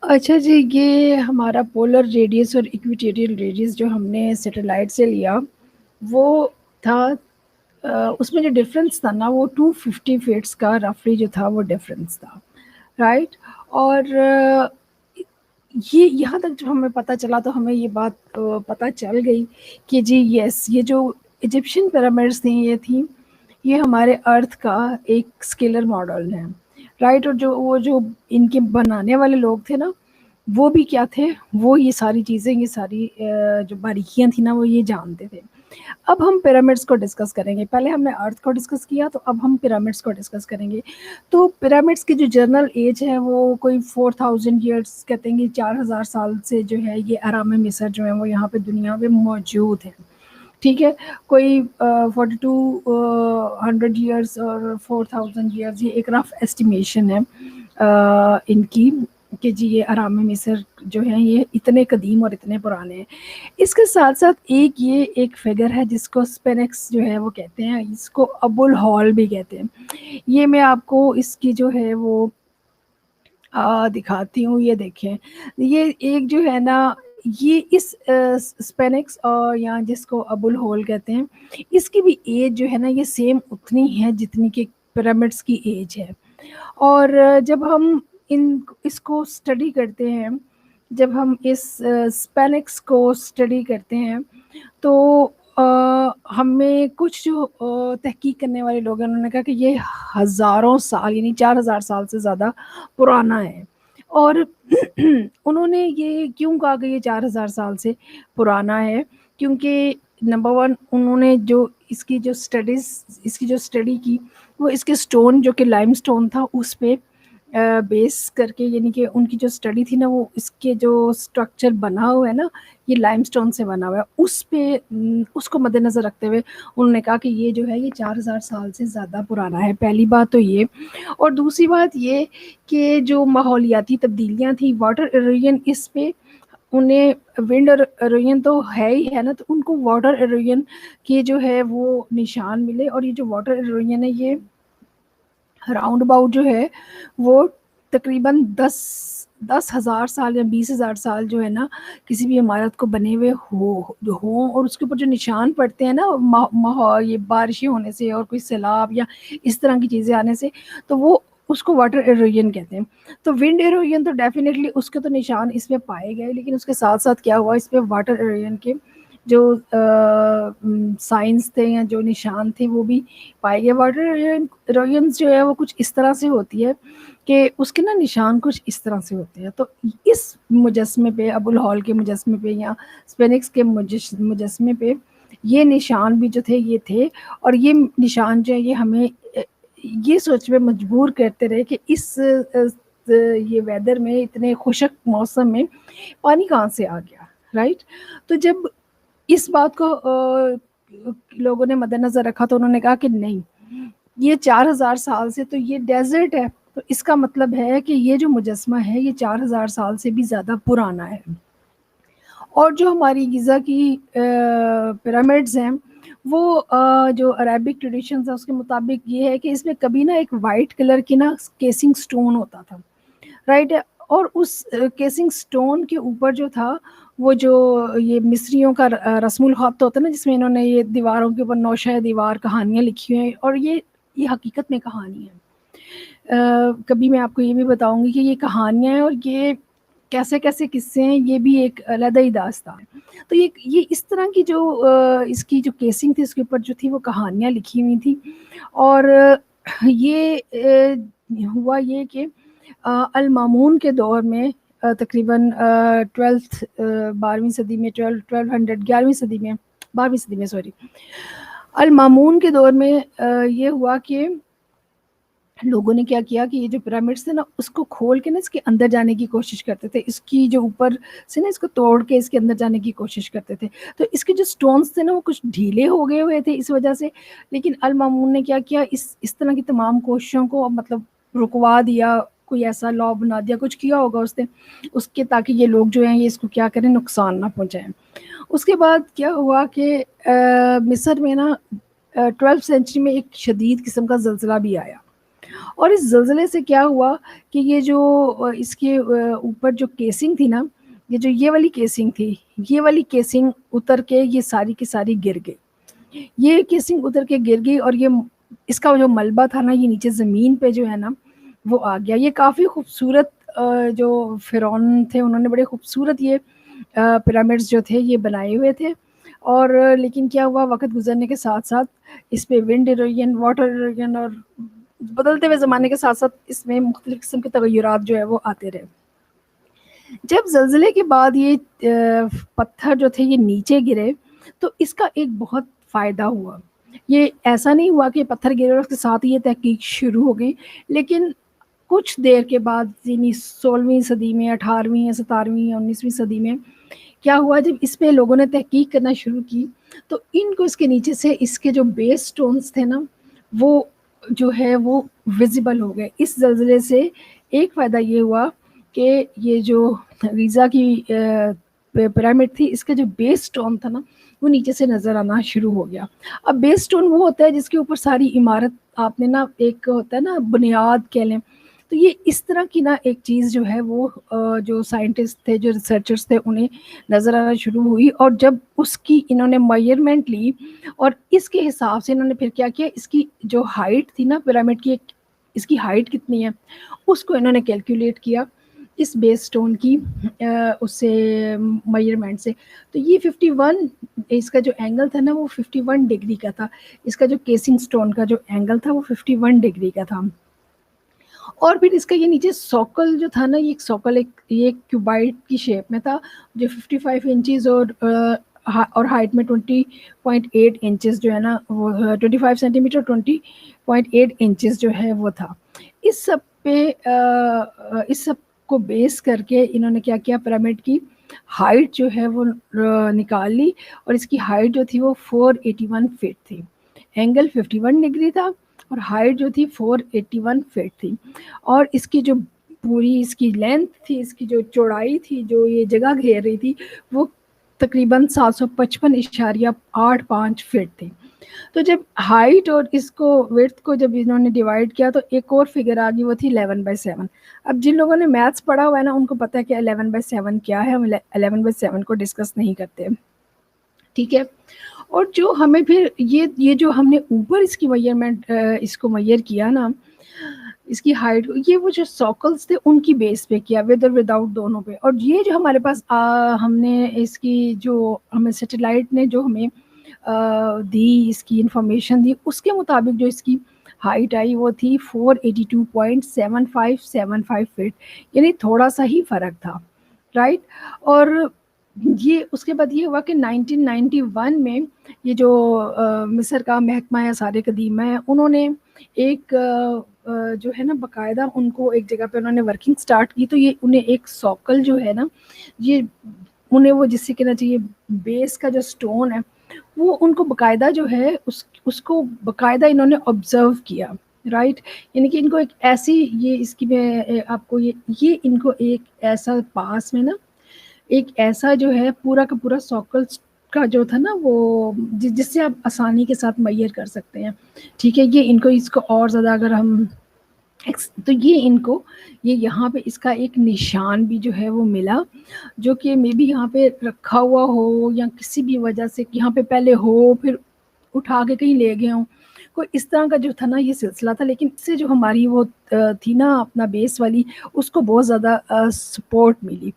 اچھا جی، یہ ہمارا پولر ریڈیس اور ایکویٹوریل ریڈیس جو ہم نے سیٹلائٹ سے لیا وہ تھا، اس میں جو ڈفرینس تھا نا وہ 250 فیٹس کا رفلی جو تھا وہ ڈفرینس تھا، رائٹ. اور یہ یہاں تک جب ہمیں پتہ چلا تو ہمیں یہ بات پتہ چل گئی کہ جی یس، یہ جو ایجپشین پیرامڈس تھیں یہ ہمارے ارتھ کا ایک اسکیلر ماڈل ہے، رائٹ. اور جو ان کے بنانے والے لوگ تھے نا، وہ بھی کیا تھے، وہ یہ ساری چیزیں، یہ ساری جو باریکیاں تھیں نا وہ یہ جانتے تھے. اب ہم پیرامڈس کو ڈسکس کریں گے. پہلے ہم نے ارتھ کو ڈسکس کیا، تو اب ہم پیرامڈس کو ڈسکس کریں گے. تو پیرامڈس کی جو جنرل ایج ہے وہ کوئی 4000 ایئرس، کہتے ہیں کہ 4000 سال سے جو ہے یہ اہرام مصر جو ہے وہ یہاں پہ دنیا میں موجود ہے. ٹھیک ہے، کوئی 4200 ایئرس اور 4000 ایئرس، یہ ایک رف ایسٹیمیشن ہے ان کی کہ جی یہ اہرام مصر جو ہیں یہ اتنے قدیم اور اتنے پرانے ہیں. اس کے ساتھ ساتھ ایک فگر ہے جس کو اسپینکس جو ہے وہ کہتے ہیں، اس کو ابو الہول بھی کہتے ہیں. یہ میں آپ کو اس کی جو ہے وہ دکھاتی ہوں. یہ دیکھیں، یہ ایک جو ہے نا، یہ اس اسپینکس یا جس کو ابو الہول کہتے ہیں، اس کی بھی ایج جو ہے نا یہ سیم اتنی ہے جتنی کہ پیرامڈس کی ایج ہے. اور جب ہم اس کو اسٹڈی کرتے ہیں، جب ہم اس اسپینکس کو اسٹڈی کرتے ہیں تو ہمیں کچھ جو تحقیق کرنے والے لوگ ہیں انہوں نے کہا کہ یہ ہزاروں سال یعنی 4000 سال سے زیادہ پرانا ہے. اور انہوں نے یہ کیوں کہا کہ یہ 4000 سال سے پرانا ہے؟ کیونکہ نمبر ون، انہوں نے جو اس کی جو اسٹڈی کی وہ اس کے سٹون جو کہ لائم سٹون تھا اس پہ بیس کر کے، یعنی کہ ان کی جو اسٹڈی تھی نا وہ اس کے جو اسٹرکچر بنا ہوا ہے نا یہ لائم سٹون سے بنا ہوا ہے، اس کو مد نظر رکھتے ہوئے انہوں نے کہا کہ یہ جو ہے یہ 4000 سال سے زیادہ پرانا ہے. پہلی بات تو یہ. اور دوسری بات یہ کہ جو ماحولیاتی تبدیلیاں تھیں، واٹر ایروژن، اس پہ انہیں ونڈ ایروژن تو ہے ہی ہے نا، تو ان کو واٹر ایروژن کے جو ہے وہ نشان ملے. اور یہ جو واٹر ایروژن ہے یہ راؤنڈ اباؤٹ جو ہے وہ تقریباً 10,000 سال یا 20,000 سال جو ہے نا کسی بھی عمارت کو بنے ہوئے ہوں اور اس کے اوپر جو نشان پڑتے ہیں نا یہ بارشیں ہونے سے اور کوئی سیلاب یا اس طرح کی چیزیں آنے سے، تو وہ اس کو واٹر ایروژن کہتے ہیں. تو ونڈ ایروژن تو ڈیفینیٹلی اس کے تو نشان اس میں پائے گئے، لیکن اس کے ساتھ ساتھ کیا ہوا، اس پہ واٹر ایروژن کے جو سائنس تھے یا جو نشان تھے وہ بھی پائے گئے. واٹر ایروژن جو ہے وہ کچھ اس طرح سے ہوتی ہے کہ اس کے نا نشان کچھ اس طرح سے ہوتے ہیں. تو اس مجسمے پہ، ابو الہول کے مجسمے پہ یا اسپینکس کے مجسمے پہ یہ نشان بھی جو تھے یہ تھے. اور یہ نشان جو ہے یہ ہمیں یہ سوچ میں مجبور کرتے رہے کہ اس یہ ویدر میں، اتنے خشک موسم میں پانی کہاں سے آ گیا، رائٹ. تو جب اس بات کو لوگوں نے مد نظر رکھا تو انہوں نے کہا کہ نہیں، یہ 4000 سال سے تو یہ ڈیزرٹ ہے، تو اس کا مطلب ہے کہ یہ جو مجسمہ ہے یہ 4000 سال سے بھی زیادہ پرانا ہے. اور جو ہماری غزہ کی پیرامڈز ہیں وہ جو عربک ٹریڈیشنز ہیں اس کے مطابق یہ ہے کہ اس میں کبھی نا ایک وائٹ کلر کی نا کیسنگ سٹون ہوتا تھا، رائٹ. اور اس کیسنگ سٹون کے اوپر جو تھا وہ جو یہ مصریوں کا رسم الخط ہوتا ہے نا، جس میں انہوں نے یہ دیواروں کے اوپر نوشہ دیوار کہانیاں لکھی ہوئی ہیں. اور یہ حقیقت میں کہانی ہے. کبھی میں آپ کو یہ بھی بتاؤں گی کہ یہ کہانیاں ہیں اور یہ کیسے کیسے قصے ہیں، یہ بھی ایک علیحدہ ہی داستان ہے. تو یہ اس طرح کی جو اس کی جو کیسنگ تھی اس کے اوپر جو تھی وہ کہانیاں لکھی ہوئی تھی. اور یہ ہوا یہ کہ المامون کے دور میں تقریباً 12ویں صدی میں 12ویں صدی میں المامون کے دور میں یہ ہوا کہ لوگوں نے کیا کیا کہ یہ جو پیرامڈس تھے نا اس کو کھول کے نا اس کے اندر جانے کی کوشش کرتے تھے، اس کی جو اوپر سے نا اس کو توڑ کے اس کے اندر جانے کی کوشش کرتے تھے. تو اس کے جو سٹونز تھے نا وہ کچھ ڈھیلے ہو گئے ہوئے تھے اس وجہ سے. لیکن المامون نے کیا کیا، اس طرح کی تمام کوششوں کو مطلب رکوا دیا، کوئی ایسا لا بنا دیا، کچھ کیا ہوگا اس نے اس کے، تاکہ یہ لوگ جو ہیں یہ اس کو کیا کریں، نقصان نہ پہنچائیں. اس کے بعد کیا ہوا کہ مصر میں نا 12 سینچری میں ایک شدید قسم کا زلزلہ بھی آیا. اور اس زلزلے سے کیا ہوا کہ یہ جو اس کے اوپر جو کیسنگ تھی نا، یہ جو یہ والی کیسنگ تھی، یہ والی کیسنگ اتر کے یہ ساری کی ساری گر گئی، یہ کیسنگ اتر کے گر گئی، اور یہ اس کا جو ملبہ تھا نا، یہ نیچے زمین پہ جو ہے نا وہ آ گیا۔ یہ کافی خوبصورت جو فرعون تھے انہوں نے بڑے خوبصورت یہ پیرامڈز جو تھے یہ بنائے ہوئے تھے، اور لیکن کیا ہوا، وقت گزرنے کے ساتھ ساتھ اس پہ ونڈ ایروژن، واٹر ایروژن، اور بدلتے ہوئے زمانے کے ساتھ ساتھ اس میں مختلف قسم کے تغیرات جو ہے وہ آتے رہے۔ جب زلزلے کے بعد یہ پتھر جو تھے یہ نیچے گرے تو اس کا ایک بہت فائدہ ہوا۔ یہ ایسا نہیں ہوا کہ پتھر گرے اور اس کے ساتھ ہی یہ تحقیق شروع ہو گئی، لیکن کچھ دیر کے بعد یعنی 16ویں صدی میں، 18ویں یا 17ویں یا 19ویں صدی میں کیا ہوا، جب اس پہ لوگوں نے تحقیق کرنا شروع کی تو ان کو اس کے نیچے سے اس کے جو بیس سٹونز تھے نا وہ جو ہے وہ ویزیبل ہو گئے۔ اس زلزلے سے ایک فائدہ یہ ہوا کہ یہ جو غیزہ کی پیرامڈ تھی، اس کا جو بیس سٹون تھا نا وہ نیچے سے نظر آنا شروع ہو گیا۔ اب بیس سٹون وہ ہوتا ہے جس کے اوپر ساری عمارت آپ نے نا، ایک ہوتا ہے نا بنیاد کہہ لیں، تو یہ اس طرح کی نا ایک چیز جو ہے وہ جو سائنٹسٹ تھے، جو ریسرچرز تھے، انہیں نظر آنا شروع ہوئی، اور جب اس کی انہوں نے میئرمنٹ لی اور اس کے حساب سے انہوں نے پھر کیا کیا، اس کی جو ہائٹ تھی نا پیرامڈ کی، اس کی ہائٹ کتنی ہے اس کو انہوں نے کیلکولیٹ کیا اس بیس سٹون کی اس سے میئرمنٹ سے، تو یہ 51 اس کا جو اینگل تھا نا وہ 51 ڈگری کا تھا، اس کا جو کیسنگ سٹون کا جو اینگل تھا وہ 51 ڈگری کا تھا۔ اور پھر اس کا یہ نیچے سوکل جو تھا نا، یہ ایک سوکل ایک کیوبائٹ کی شیپ میں تھا جو 55 انچز اور ہائٹ میں 20.8 انچز جو ہے نا وہ 25 سینٹی میٹر 20.8 انچز جو ہے وہ تھا۔ اس سب پہ اس سب کو بیس کر کے انہوں نے کیا کیا، پیرامڈ کی ہائٹ جو ہے وہ نکال لی، اور اس کی ہائٹ جو تھی وہ 481 فٹ تھی، اینگل 51 ڈگری تھا، اور ہائٹ جو تھی 481 فٹ تھی، اور اس کی جو پوری اس کی لینتھ تھی، اس کی جو چوڑائی تھی جو یہ جگہ گھیر رہی تھی وہ تقریباً 755.85 فٹ تھی۔ تو جب ہائٹ اور اس کو ویڈتھ کو جب انہوں نے ڈیوائڈ کیا تو ایک اور فگر آ گئی، وہ تھی 11/7۔ اب جن لوگوں نے میتھس پڑھا ہوا ہے نا ان کو پتہ ہے کہ 11/7 کیا ہے، ہم 11/7 کو ڈسکس نہیں کرتے، ٹھیک ہے۔ اور جو ہمیں پھر یہ جو ہم نے اوپر اس کی میئرمنٹ اس کو میئر کیا نا، اس کی ہائٹ، یہ وہ جو سوکلز تھے ان کی بیس پہ کیا، ود اور وداؤٹ دونوں پہ، اور یہ جو ہمارے پاس ہم نے اس کی جو ہمیں سیٹلائٹ نے جو ہمیں دی، اس کی انفارمیشن دی، اس کے مطابق جو اس کی ہائٹ آئی وہ تھی 482.7575 فٹ، یعنی تھوڑا سا ہی فرق تھا، رائٹ۔ اور یہ اس کے بعد یہ ہوا کہ 1991 میں یہ جو مصر کا محکمہ آثار قدیمہ ہے، انہوں نے ایک جو ہے نا باقاعدہ ان کو ایک جگہ پہ انہوں نے ورکنگ سٹارٹ کی، تو یہ انہیں ایک سوکل جو ہے نا، یہ انہیں وہ جس سے کہنا چاہیے بیس کا جو سٹون ہے وہ ان کو باقاعدہ جو ہے اس کو باقاعدہ انہوں نے آبزرو کیا، رائٹ۔ یعنی کہ ان کو ایک ایسی یہ اس کی میں آپ کو یہ ان کو ایک ایسا پاس میں نا ایک ایسا جو ہے پورا کا پورا سوکل کا جو تھا نا وہ جس سے آپ آسانی کے ساتھ میئر کر سکتے ہیں، ٹھیک ہے۔ یہ ان کو اس کو اور زیادہ اگر ہم تو یہ ان کو یہ یہاں پہ اس کا ایک نشان بھی جو ہے وہ ملا، جو کہ مے بی یہاں پہ رکھا ہوا ہو یا کسی بھی وجہ سے یہاں پہ پہلے ہو پھر اٹھا کے کہیں لے گئے ہوں، کوئی اس طرح کا جو تھا نا یہ سلسلہ تھا، لیکن اس سے جو ہماری وہ تھی نا اپنا بیس والی، اس کو بہت زیادہ سپورٹ ملی۔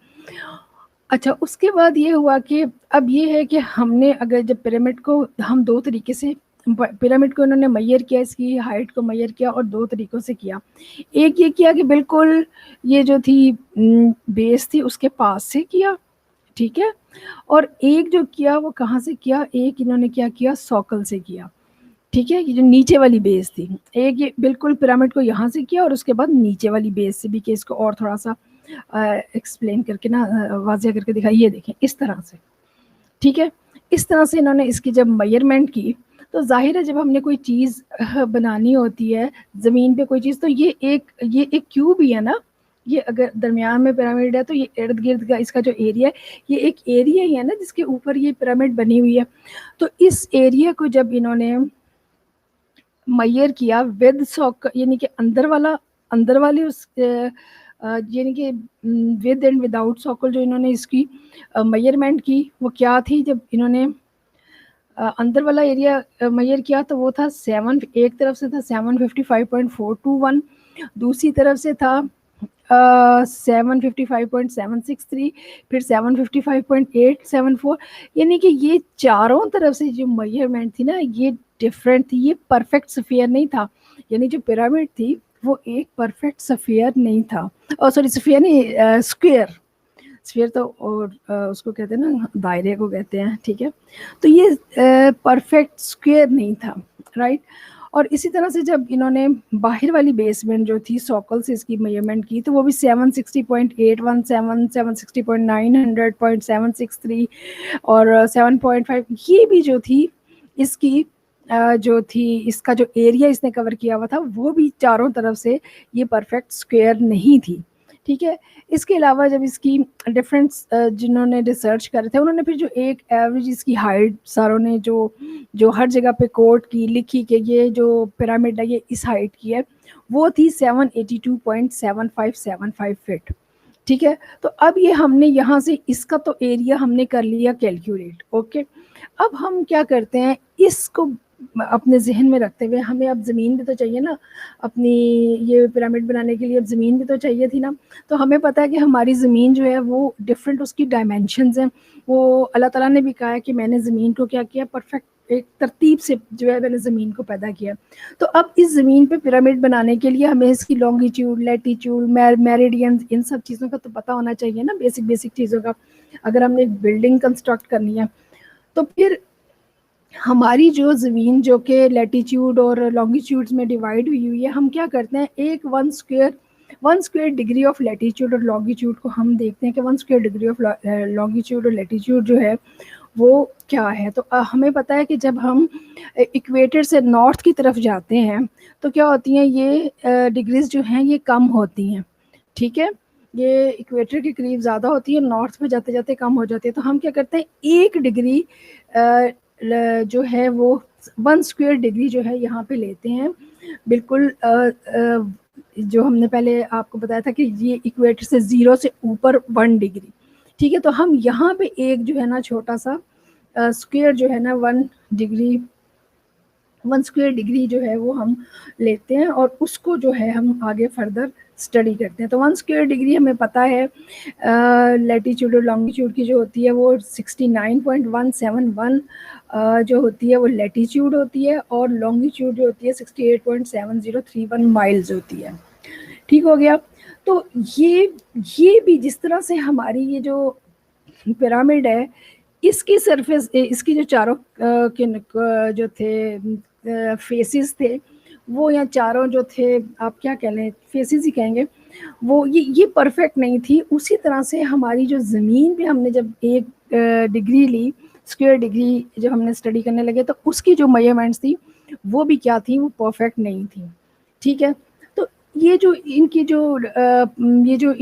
اچھا، اس کے بعد یہ ہوا کہ اب یہ ہے کہ ہم نے اگر جب پیرامڈ کو ہم دو طریقے سے پیرامڈ کو انہوں نے میئر کیا، اس کی ہائٹ کو میئر کیا، اور دو طریقوں سے کیا۔ ایک یہ کیا کہ بالکل یہ جو تھی بیس تھی اس کے پاس سے کیا، ٹھیک ہے، اور ایک جو کیا وہ کہاں سے کیا، ایک انہوں نے کیا کیا سوکل سے کیا، ٹھیک ہے، یہ جو نیچے والی بیس تھی، ایک یہ بالکل پیرامڈ کو یہاں سے کیا، اور اس کے بعد نیچے والی بیس سے بھی، کہ اس کو اور تھوڑا سا ایکسپلین کر کے نا واضح کر کے دکھائی، یہ دیکھیں اس طرح سے، ٹھیک ہے۔ اس طرح سے انہوں نے اس کی جب میئرمنٹ کی تو ظاہر ہے جب ہم نے کوئی چیز بنانی ہوتی ہے زمین پہ کوئی چیز، تو یہ ایک کیوب ہی ہے نا، یہ اگر درمیان میں پیرامڈ ہے تو یہ ارد گرد کا اس کا جو ایریا ہے یہ ایک ایریا ہی ہے نا جس کے اوپر یہ پیرامڈ بنی ہوئی ہے۔ تو اس ایریا کو جب انہوں نے میئر کیا ود سوک، یعنی کہ اندر والی اس یعنی کہ ود اینڈ وداؤٹ سوکل جو انہوں نے اس کی میئرمنٹ کی وہ کیا تھی. جب انہوں نے اندر والا ایریا میئر کیا تو وہ تھا 7، ایک طرف سے تھا 755.421، دوسری طرف سے تھا 755.763، پھر 755.874. یعنی کہ یہ چاروں طرف سے جو میئرمنٹ تھی نا یہ ڈفرینٹ تھی، یہ پرفیکٹ سفیئر نہیں تھا. یعنی جو پیرامڈ تھی وہ ایک پرفیکٹ سفیئر نہیں تھا، سوری سفیئر نہیں، اسکوئر. اسفیئر تو اور اس کو کہتے ہیں نا دائرے کو کہتے ہیں، ٹھیک ہے. تو یہ پرفیکٹ اسکوئر نہیں تھا، رائٹ. اور اسی طرح سے جب انہوں نے باہر والی بیسمنٹ جو تھی سوکل سے اس کی میئرمنٹ کی تو وہ بھی 760.817، 760.900.763 اور 7.5. یہ بھی جو تھی اس کی جو تھی اس کا جو ایریا اس نے کور کیا ہوا تھا وہ بھی چاروں طرف سے یہ پرفیکٹ اسکوئر نہیں تھی، ٹھیک ہے. اس کے علاوہ جب اس کی ڈفرینس جنہوں نے ریسرچ کرے تھے انہوں نے پھر جو ایک ایوریج اس کی ہائٹ ساروں نے جو ہر جگہ پہ کوٹ کی لکھی کہ یہ جو پیرامڈ ہے یہ اس ہائٹ کی ہے وہ تھی 782.7575 فٹ، ٹھیک ہے. تو اب یہ ہم نے یہاں سے اس کا تو ایریا ہم نے کر لیا کیلکولیٹ، اوکے. اب ہم کیا کرتے ہیں اس کو اپنے ذہن میں رکھتے ہوئے ہمیں اب زمین بھی تو چاہیے نا اپنی یہ پیرامڈ بنانے کے لیے، اب زمین بھی تو چاہیے تھی نا. تو ہمیں پتہ ہے کہ ہماری زمین جو ہے وہ ڈفرینٹ اس کی ڈائمینشنز ہیں. وہ اللہ تعالیٰ نے بھی کہا ہے کہ میں نے زمین کو کیا کیا پرفیکٹ ایک ترتیب سے جو ہے میں نے زمین کو پیدا کیا. تو اب اس زمین پہ پیرامڈ بنانے کے لیے ہمیں اس کی لانگیٹیوڈ، لیٹیٹیوڈ، میریڈینز ان سب چیزوں کا تو پتہ ہونا چاہیے نا، بیسک چیزوں کا اگر ہم نے ایک بلڈنگ کنسٹرکٹ کرنی ہے. تو پھر ہماری جو زمین جو کہ لیٹیٹیوڈ اور لانگیٹیوڈز میں ڈیوائڈ ہوئی ہے ہم کیا کرتے ہیں ایک 1 اسکوئر ڈگری آف لیٹیٹیوڈ اور لانگیٹیوڈ کو ہم دیکھتے ہیں کہ 1 اسکوئر ڈگری آف لانگیٹیوڈ اور لیٹیٹیوڈ جو ہے وہ کیا ہے. تو ہمیں پتہ ہے کہ جب ہم ایکویٹر سے نارتھ کی طرف جاتے ہیں تو کیا ہوتی ہیں یہ ڈگریز جو ہیں یہ کم ہوتی ہیں، ٹھیک ہے. یہ ایکویٹر کے قریب زیادہ ہوتی ہے، نارتھ میں جاتے جاتے کم ہو جاتی ہے. تو ہم کیا کرتے ہیں 1 ڈگری جو ہے وہ 1 اسکوئر ڈگری جو ہے یہاں پہ لیتے ہیں. بالکل جو ہم نے پہلے آپ کو بتایا تھا کہ یہ ایکویٹر سے 0 سے اوپر 1 ڈگری، ٹھیک ہے. تو ہم یہاں پہ ایک جو ہے نا چھوٹا سا اسکوئر جو ہے نا 1 اسکوئر ڈگری جو ہے وہ ہم لیتے ہیں اور اس کو جو ہے ہم آگے فردر اسٹڈی کرتے ہیں. تو 1 اسکوئر ڈگری ہمیں پتہ ہے لیٹیٹیوڈ اور لانگیٹیوڈ کی جو ہوتی ہے وہ 69.171 جو ہوتی ہے وہ لیٹیٹیوڈ ہوتی ہے اور لانگیٹیوڈ جو ہوتی ہے 68.7031 مائلز ہوتی ہے، ٹھیک ہو گیا. تو یہ بھی جس طرح سے ہماری یہ جو پیرامڈ ہے اس کی سرفیس اس کی جو چاروں جو تھے فیسز تھے وہ یا چاروں جو تھے آپ کیا کہہ لیں فیسز ہی کہیں گے وہ یہ پرفیکٹ نہیں تھی. اسی طرح سے ہماری جو زمین پہ ہم نے جب 1 ڈگری لی اسکوئر ڈگری جب ہم نے اسٹڈی کرنے لگے تو اس کی جو میجرمنٹس تھی وہ بھی کیا تھی وہ پرفیکٹ نہیں تھی، ٹھیک ہے. تو یہ جو ان کی جو یہ جو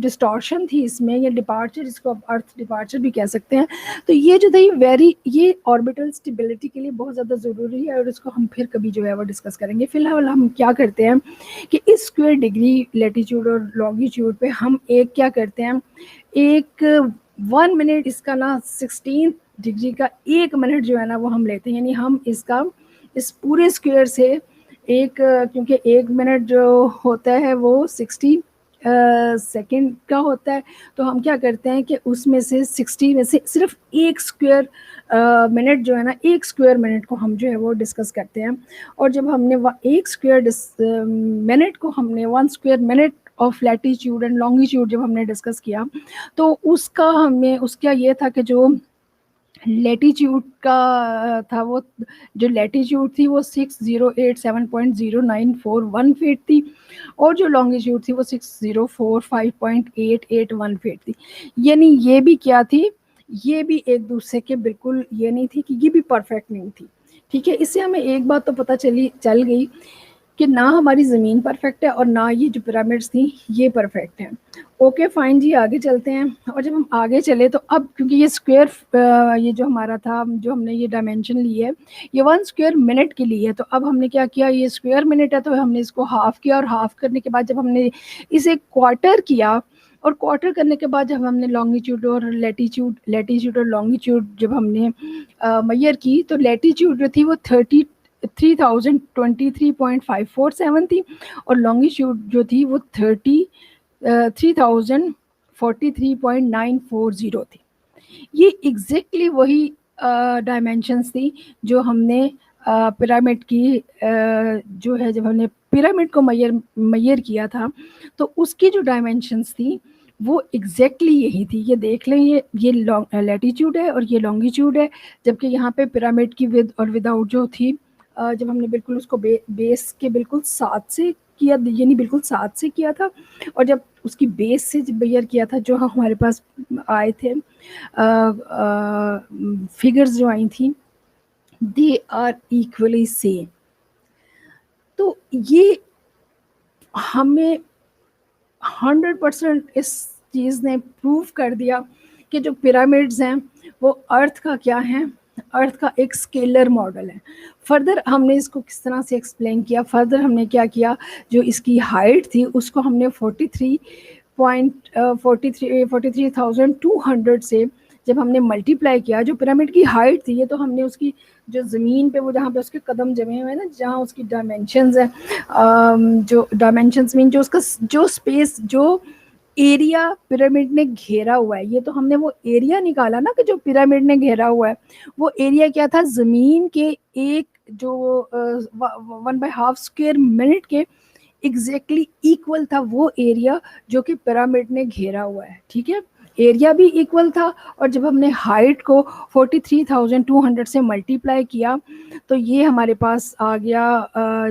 ڈسٹارشن تھی اس میں یہ ڈپارچر، اس کو ارتھ ڈپارچر بھی کہہ سکتے ہیں. تو یہ جو تھی یہ آربیٹل اسٹیبلٹی کے لیے بہت زیادہ ضروری ہے اور اس کو ہم پھر کبھی جو ہے وہ ڈسکس کریں گے. فی الحال ہم کیا کرتے ہیں کہ اس اسکوئر ڈگری لیٹیٹیوڈ اور لانگیٹیوڈ پہ ہم ایک کیا کرتے ہیں ایک 1 منٹ اس کا نا 16 ڈگری کا 1 منٹ جو ہے نا وہ ہم لیتے ہیں. یعنی ہم اس پورے اسکوئر سے ایک کیونکہ 1 منٹ جو ہوتا ہے وہ 60 سیکنڈ کا ہوتا ہے تو ہم کیا کرتے ہیں کہ اس میں سے 60 میں سے صرف 1 اسکوئر منٹ جو ہے نا 1 اسکوئر منٹ کو ہم جو ہے وہ ڈسکس کرتے ہیں. اور جب ہم نے 1 اسکوئر منٹ کو ہم نے 1 square minute of latitude and longitude جب ہم نے ڈسکس کیا تو اس کا یہ تھا کہ جو لیٹیٹیوڈ کا تھا وہ جو لیٹیٹیوڈ تھی وہ 6087.0941 فیٹ تھی اور جو لانگیٹیوڈ تھی وہ 6045.881 فیٹ تھی. یعنی یہ بھی کیا تھی یہ بھی ایک دوسرے کے بالکل یہ نہیں تھی کہ یہ بھی پرفیکٹ نہیں تھی، ٹھیک ہے. اس سے ہمیں ایک بات تو پتہ چل گئی کہ نہ ہماری زمین پرفیکٹ ہے اور نہ یہ جو پیرامڈس تھیں یہ پرفیکٹ ہیں. اوکے فائن جی آگے چلتے ہیں. اور جب ہم آگے چلے تو اب کیونکہ یہ اسکوائر یہ جو ہمارا تھا جو ہم نے یہ ڈائمینشن لی ہے یہ 1 اسکوائر منٹ کے لیے ہے. تو اب ہم نے کیا کیا, یہ اسکوائر منٹ ہے تو ہم نے اس کو ہاف کیا, اور ہاف کرنے کے بعد جب ہم نے اسے کوارٹر کیا, اور کوارٹر کرنے کے بعد جب ہم نے لانگیٹیوڈ اور لیٹیچیوڈ اور لانگیٹیوڈ جب ہم نے میئر کی تو لیٹیچیوڈ جو تھی وہ 3023.54 تھی, اور لانگیٹیوڈ جو تھی وہ 3043.940 تھی. یہ ایگزیکٹلی وہی ڈائمینشنس تھی جو ہم نے پیرامڈ کی جو ہے جب ہم نے پیرامڈ کو میئر کیا تھا تو اس کی جو ڈائمینشنس تھی وہ ایگزیکٹلی یہی تھی. یہ دیکھ لیں, یہ لیٹیچیوڈ ہے اور یہ لانگیٹیوڈ ہے, جبکہ یہاں پہ پیرامڈ کی ود اور وداؤٹ جو تھی جب ہم نے بالکل اس کو بیس کے بالکل ساتھ سے کیا, یعنی بالکل ساتھ سے کیا تھا, اور جب اس کی بیس سے میئر کیا تھا جو ہمارے پاس آئے تھے فگرز جو آئی تھیں دے آر ایکولی سیم. تو یہ ہمیں 100% اس چیز نے پروو کر دیا کہ جو پیرامڈز ہیں وہ ارتھ کا کیا ہے, ارتھ کا ایک اسکیلر ماڈل ہے. فردر ہم نے اس کو کس طرح سے ایکسپلین کیا, فردر ہم نے کیا کیا, جو اس کی ہائٹ تھی اس کو ہم نے 43,200 سے جب ہم نے ملٹیپلائی کیا, جو پیرامڈ کی ہائٹ تھی یہ تو ہم نے اس کی جو زمین پہ وہ جہاں پہ اس کے قدم جمے ہوئے ہیں نا, جہاں اس کی ڈائمینشنز ہیں, جو ڈائمینشنز مین جو اس کا جو اسپیس جو ایریا پیرامڈ نے گھیرا ہوا ہے, یہ تو ہم نے وہ ایریا نکالا نا کہ جو پیرامڈ نے گھیرا ہوا ہے, وہ ایریا کیا تھا, زمین کے ایک جو 1/2 اسکوائر منٹ کے ایگزیکٹلی ایکول تھا وہ ایریا جو کہ پیرامڈ نے گھیرا ہوا ہے. ٹھیک ہے, ایریا بھی ایکول تھا, اور جب ہم نے ہائٹ کو 43,200 سے ملٹیپلائی کیا تو یہ ہمارے پاس آ گیا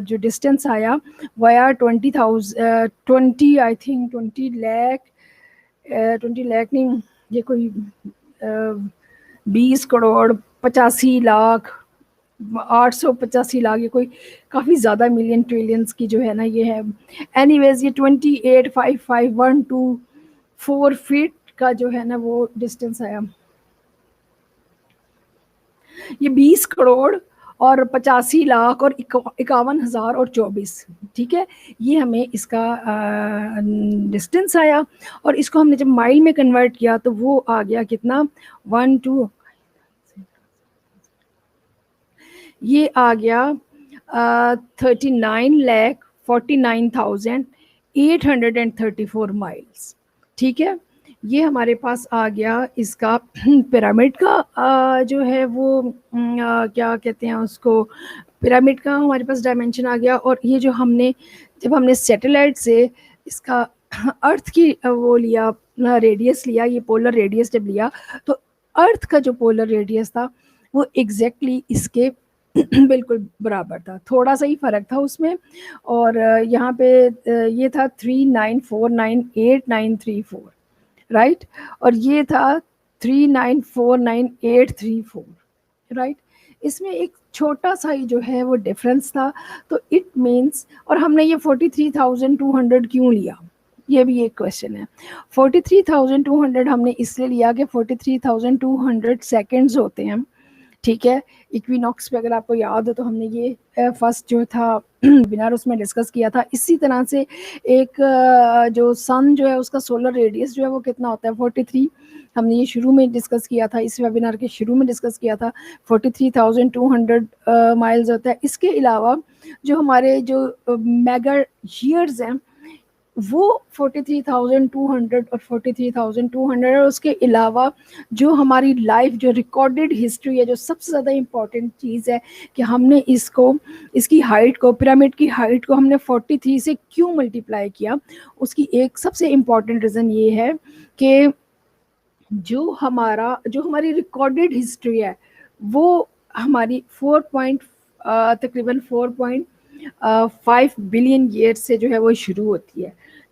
جو ڈسٹینس آیا ویا 20 آئی تھنک 20 لاکھ نہیں, یہ کوئی 20 کروڑ 85 لاکھ 885 لاکھ, یہ کوئی کافی زیادہ ملین ٹریلینس کی جو ہے نا یہ ہے. اینی ویز یہ 28,55,124 فیٹ کا جو ہے نا وہ ڈسٹینس آیا. یہ 20 کروڑ اور 85 لاکھ اور 51,024. ٹھیک ہے, یہ ہمیں اس کا ڈسٹینس آیا, اور اس کو ہم نے جب مائل میں کنورٹ کیا تو وہ آ گیا کتنا یہ آ گیا 39,49,834 مائلس. ٹھیک ہے, یہ ہمارے پاس آ گیا اس کا پیرامڈ کا جو ہے وہ کیا کہتے ہیں اس کو, پیرامڈ کا ہمارے پاس ڈائمینشن آ گیا. اور یہ جو ہم نے جب ہم نے سیٹلائٹ سے اس کا ارتھ کی وہ لیا ریڈیس لیا, یہ پولر ریڈیس جب لیا تو ارتھ کا جو پولر ریڈیس تھا وہ ایگزیکٹلی اس کے بالکل برابر تھا, تھوڑا سا ہی فرق تھا اس میں, اور یہاں پہ یہ تھا 39498934 رائٹ, اور یہ تھا 3949,834 رائٹ. اس میں ایک چھوٹا سا ہی جو ہے وہ ڈفرینس تھا. تو اٹ مینس, اور ہم نے یہ 43,200 کیوں لیا, یہ بھی ایک کوشچن ہے. 43,200 ہم نے اس لیے لیا کہ 43,200 سیکنڈز ہوتے ہیں. ٹھیک ہے, ایکویناکس پہ اگر آپ کو یاد ہو تو ہم نے یہ فرسٹ جو تھا ویبینار اس میں ڈسکس کیا تھا. اسی طرح سے ایک جو سن جو ہے اس کا سولر ریڈیس جو ہے وہ کتنا ہوتا ہے 43, ہم نے یہ شروع میں ڈسکس کیا تھا, اس ویبینار کے شروع میں ڈسکس کیا تھا 43,200 مائلز ہوتا ہے. اس کے علاوہ جو ہمارے جو میگا ایئرز ہیں وہ 43,200 اور 43,200, اور اس کے علاوہ جو ہماری لائف جو ریکارڈڈ ہسٹری ہے, جو سب سے زیادہ امپورٹنٹ چیز ہے کہ ہم نے اس کی ہائٹ کو, پیرامڈ کی ہائٹ کو ہم نے 43 سے کیوں ملٹیپلائی کیا. اس کی ایک سب سے امپورٹنٹ ریزن یہ ہے کہ جو ہماری ریکارڈڈ ہسٹری ہے وہ ہماری تقریباً 4.5 بلین ایئر سے جو ہے وہ شروع ہوتی ہے.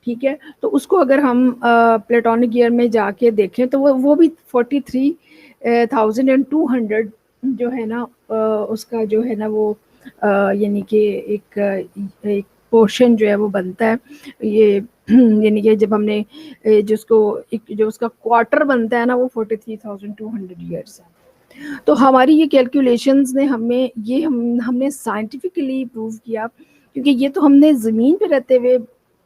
ٹھیک ہے, تو اس کو اگر ہم پلیٹونک ایئر میں جا کے دیکھیں تو وہ بھی 43,200 جو ہے نا اس کا جو ہے نا وہ یعنی کہ ایک پورشن جو ہے وہ بنتا ہے یہ یعنی کہ جب ہم نے جو اس کا کوارٹر بنتا ہے نا وہ 43,200 ایئرس ہے. تو ہماری یہ کیلکولیشنز نے ہم نے سائنٹیفکلی پروو کیا، کیونکہ یہ تو ہم نے زمین پہ رہتے ہوئے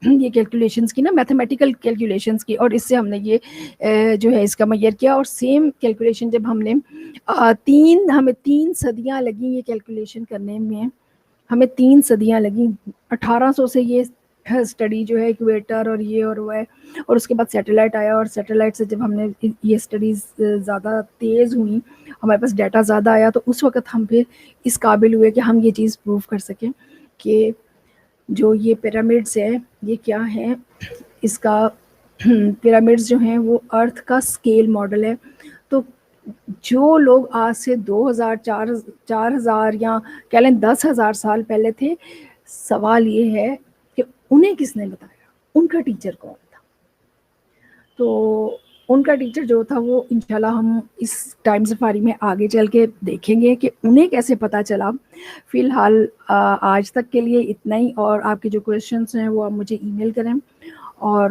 یہ کیلکولیشنز کی نا، میتھمیٹیکل کیلکولیشنز کی، اور اس سے ہم نے یہ جو ہے اس کا معیار کیا. اور سیم کیلکولیشن جب ہم نے ہمیں 3 صدیاں لگیں یہ کیلکولیشن کرنے میں، ہمیں 3 صدیاں لگیں. 1800 سے یہ اسٹڈی جو ہے ایکویٹر اور یہ اور وہ ہے، اور اس کے بعد سیٹلائٹ آیا، اور سیٹلائٹ سے جب ہم نے یہ اسٹڈیز زیادہ تیز ہوئیں، ہمارے پاس ڈیٹا زیادہ آیا، تو اس وقت ہم پھر اس قابل ہوئے کہ ہم یہ چیز پروو کر سکیں کہ جو یہ پیرامڈس ہیں یہ کیا ہیں. اس کا پیرامڈس جو ہیں وہ ارتھ کا اسکیل ماڈل ہے. تو جو لوگ آج سے 2000 4,000 یا کہہ لیں 10,000 سال پہلے تھے، سوال یہ ہے کہ انہیں کس نے بتایا، ان کا ٹیچر کون تھا. تو ان کا ٹیچر جو تھا وہ انشاءاللہ ہم اس ٹائم سفاری میں آگے چل کے دیکھیں گے کہ انہیں کیسے پتہ چلا. فی الحال آج تک کے لیے اتنا ہی، اور آپ کے جو کویشچنس ہیں وہ آپ مجھے ای میل کریں، اور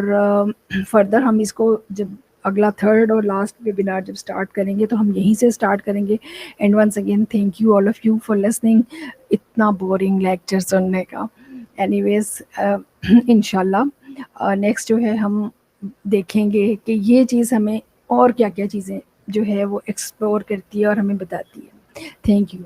فردر ہم اس کو جب اگلا 3rd اور لاسٹ ویبینار جب اسٹارٹ کریں گے تو ہم یہیں سے اسٹارٹ کریں گے. And once again thank you all of you for listening اتنا بورنگ لیکچر سننے کا. اینی ویز انشاءاللہ نیکسٹ جو ہے ہم دیکھیں گے کہ یہ چیز ہمیں اور کیا کیا چیزیں جو ہے وہ ایکسپلور کرتی ہے اور ہمیں بتاتی ہے. Thank you.